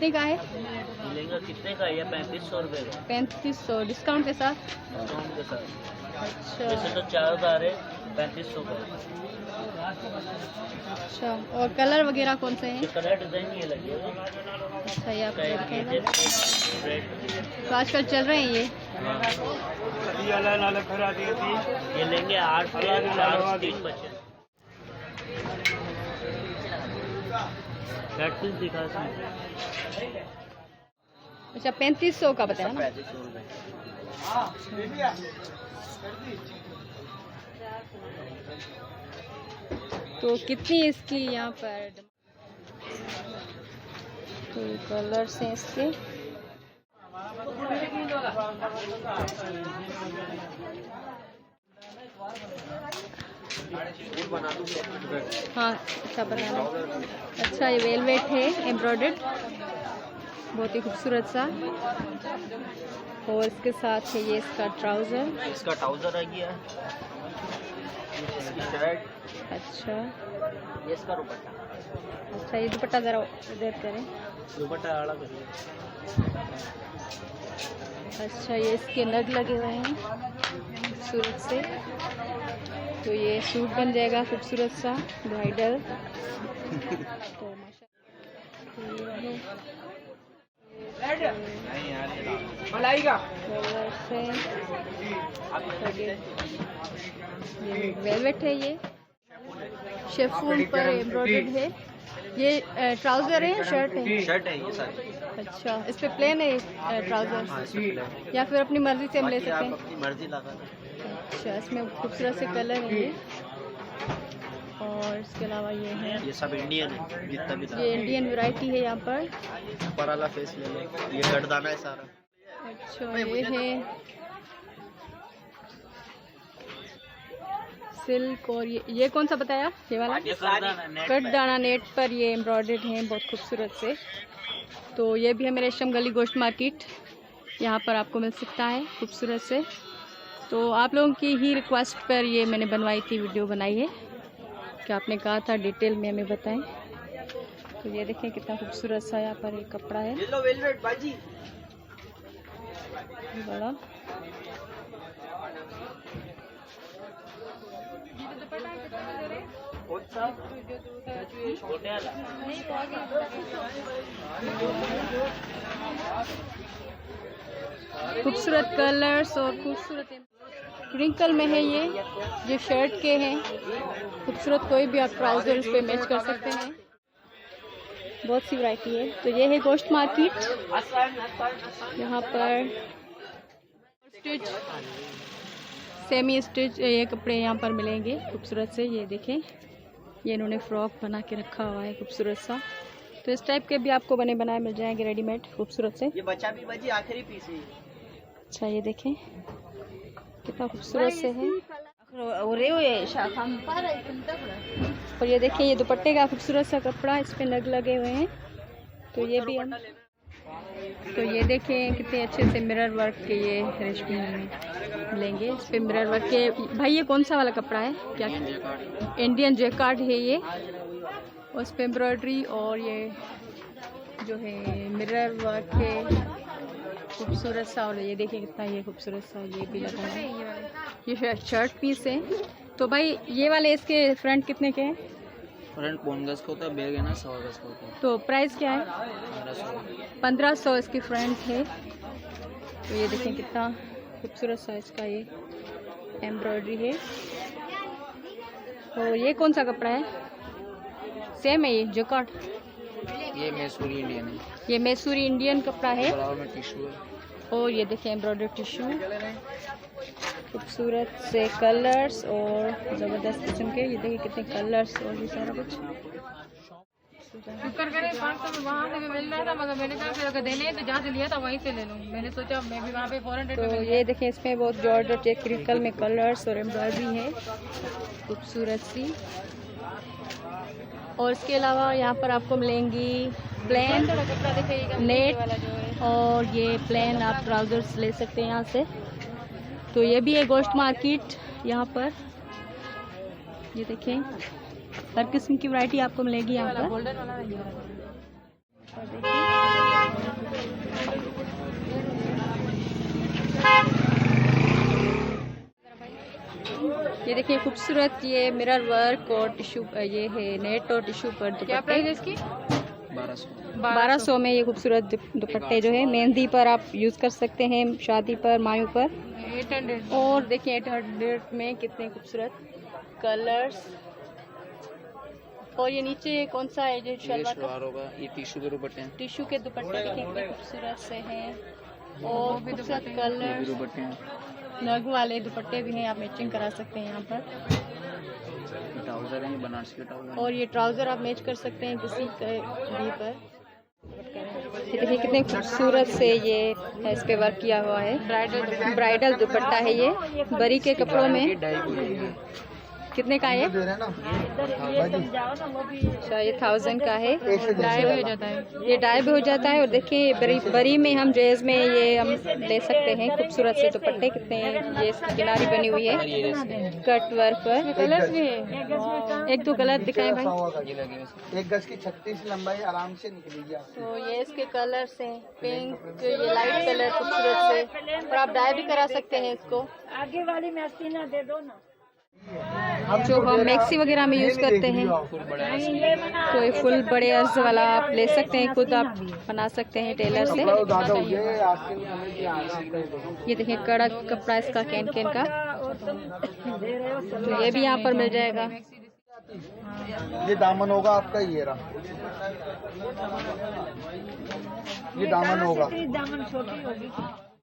कितने का है? मिलेगा कितने का? ये 3500 रुपये का। 3500 डिस्काउंट के साथ? डिस्काउंट के साथ। अच्छा वैसे तो 4000 है, 3500 का। अच्छा, और कलर वगैरह कौन से हैं? कलर डिजाइन ये लगेगा। अच्छा, ये आप रेड। तो रेड आजकल चल रहे हैं ये। ये लेंगे 8 के 4 3 बचे। रेड पीस दिखा इसमें। अच्छा, 3500 का बताया ना? 3500 रुपये। तो कितनी इसकी यहाँ पर? तो ये कलर्स हैं इसके। हाँ, अच्छा बनाना। अच्छा, ये वेलवेट है एम्ब्रॉयडर्ड, बहुत ही खूबसूरत सा। और इसके साथ है ये इसका ट्राउज़र। इसका ट्राउजर आ गया, इसकी शर्ट। अच्छा, ये इसका दुपट्टा। अच्छा, ये दुपट्टा ज़रा इधर करें। दुपट्टा आड़ा करिए। अच्छा, ये इसके नग लगे हुए हैं खूबसूरत से। तो ये सूट बन जाएगा खूबसूरत सा ब्राइडल। तो ये वेलवेट है, ये शेफून पर एम्ब्रॉयडर्ड है। ये ट्राउजर है या शर्ट है? शर्ट है ये सारी। अच्छा, इस पे प्लेन है ट्राउजर, या फिर अपनी मर्जी से हम ले सकते हैं? अपनी मर्जी लगा। अच्छा, इसमें खूबसूरत से कलर है ये। और इसके अलावा ये है, ये सब इंडियन है जितना भी। ये इंडियन वैरायटी है यहाँ पर। ऊपर वाला फेस ले लो, ये गठदाना है सारा। अच्छा, ये है सिल्क। और ये कौन सा बताया? ये वाला कट दाना नेट पर ये एम्ब्रॉयडर्ड है बहुत खूबसूरत से। तो ये भी है मेरे रेशम गली गोश्त मार्केट, यहाँ पर आपको मिल सकता है खूबसूरत से। तो आप लोगों की ही रिक्वेस्ट पर ये मैंने बनवाई थी, वीडियो बनाई है कि आपने कहा था डिटेल में हमें बताएं। तो ये देखें कितना खूबसूरत सा यहाँ पर एक कपड़ा है बड़ा। खूबसूरत कलर्स और खूबसूरत क्रिंकल में है ये शर्ट के हैं खूबसूरत। कोई भी आप ट्राउजर इस पे मैच कर सकते हैं, बहुत सी वैरायटी है। तो ये है गोश्त मार्केट, यहाँ पर स्टिच सेमी स्टिच ये कपड़े यहाँ पर मिलेंगे खूबसूरत से। ये देखें, ये इन्होंने फ्रॉक बना के रखा हुआ है खूबसूरत सा। तो इस टाइप के भी आपको बने बनाए मिल जाएंगे रेडीमेड खूबसूरत से। ये बच्चा भी बची आखिरी पीस है। अच्छा, ये देखें कितना खूबसूरत से है। और ये देखें, ये दुपट्टे का खूबसूरत सा कपड़ा, इस पे नग लगे हुए हैं। तो ये भी हम, तो ये देखें कितने अच्छे से मिरर वर्क के ये रेशमी मिलेंगे। इस पे मिरर वर्क के। भाई ये कौन सा वाला कपड़ा है? क्या इंडियन जैकार्ड है ये, उस पे एम्ब्रॉयडरी और ये जो है मिरर वर्क है खूबसूरत सा। और ये देखिए कितना ये खूबसूरत सा ये भी लगा है। ये शर्ट पीस है। तो भाई ये वाले इसके फ्रंट कितने के हैं? फ्रंट 5 गज का होता है, बैग है ना 100 गज का होता है। तो प्राइस क्या है? 1500 इसकी फ्रंट है। तो ये देखें कितना खूबसूरत सा इसका ये एम्ब्रॉयडरी है। और ये कौन सा कपड़ा है? सेम है ये जैकार्ड? ये मैसूरी इंडियन है। ये मैसूरी इंडियन कपड़ा है। बराबर में टिश्यू है। और ये देखें एम्ब्रॉयडर्ड टिश्यू, खूबसूरत से कलर्स और ज़बरदस्त किस्म के। ये देखिए कितने कलर्स और ये सारा कुछ। शुक्र करे 500 में वहाँ से भी मिल रहा था, मगर मैंने कहा फिर अगर देने तो जहाँ से लिया था वहीं से ले लूँ। मैंने सोचा मैं भी वहाँ पे फॉरेन रेट तो ये देखें इसमें बहुत जॉर्जेट एक क्रिकल में कलर्स और एम्ब्रॉयडरी है खूबसूरत सी। और इसके अलावा यहाँ पर आपको मिलेंगी प्लेन नेट और ये प्लेन आप ट्राउजर्स ले सकते हैं यहाँ से। तो ये भी है गोश्त मार्केट यहाँ पर। ये देखें हर किस्म की वैरायटी आपको मिलेगी यहाँ पर। और देखिए, ये देखिए खूबसूरत ये मिरर वर्क और टिश्यू, ये है नेट और टिश्यू पर क्या दुपट्टे। प्राइस है इसकी? 1200 में ये खूबसूरत दुपट्टे जो है मेहंदी पर आप यूज़ कर सकते हैं, शादी पर, मायू पर। 800। और देखिए 800 में कितने खूबसूरत कलर्स। और ये नीचे कौन सा है जो शलवार होगा, ये टिश्यू के दुपट्टे हैं। टिश्यू के दुपट्टे देखिए कितने खूबसूरत से हैं और खूबसूरत कलर्स। दुपट्टे हैं, नग वाले दुपट्टे भी हैं, आप मैचिंग करा सकते हैं यहाँ पर। ट्राउजर हैं, बनारसी के ट्राउजर। और ये ट्राउज़र आप मैच कर सकते हैं किसी भी पर। ये देखिए कितने खूबसूरत से ये इस पे वर्क किया हुआ है। ब्राइडल दुपट्टा है ये, बरी के कपड़ों में। कितने का है ये? अच्छा, ये 1000 का है। डाई भी हो जाता है। ये डाई भी हो जाता है। और देखिए बरी में हम ड्रेस में ये हम ले सकते हैं। खूबसूरत से दुपट्टे कितने, ये इसकी किनारी बनी हुई है कट वर्क पर। कलर्स भी है। एक दो कलर दिखाएं भाई। 1 गज की 36 लंबाई आराम से निकलेगी। तो ये इसके कलर्स हैं, पिंक, ये लाइट कलर खूबसूरत से। और आप डाई भी करा सकते हैं इसको। आगे वाली में 80 ना दे दो ना। जो हम मैक्सी वगैरह में यूज़ करते हैं, तो ये फुल बड़े अर्ज वाला आप ले सकते हैं, खुद आप बना सकते हैं टेलर से। ये देखिए कड़क कपड़ा इसका कैन कैन का, तो ये भी यहाँ पर मिल जाएगा। ये दामन होगा आपका, ये रहा, ये दामन होगा। दामन छोटी होगी।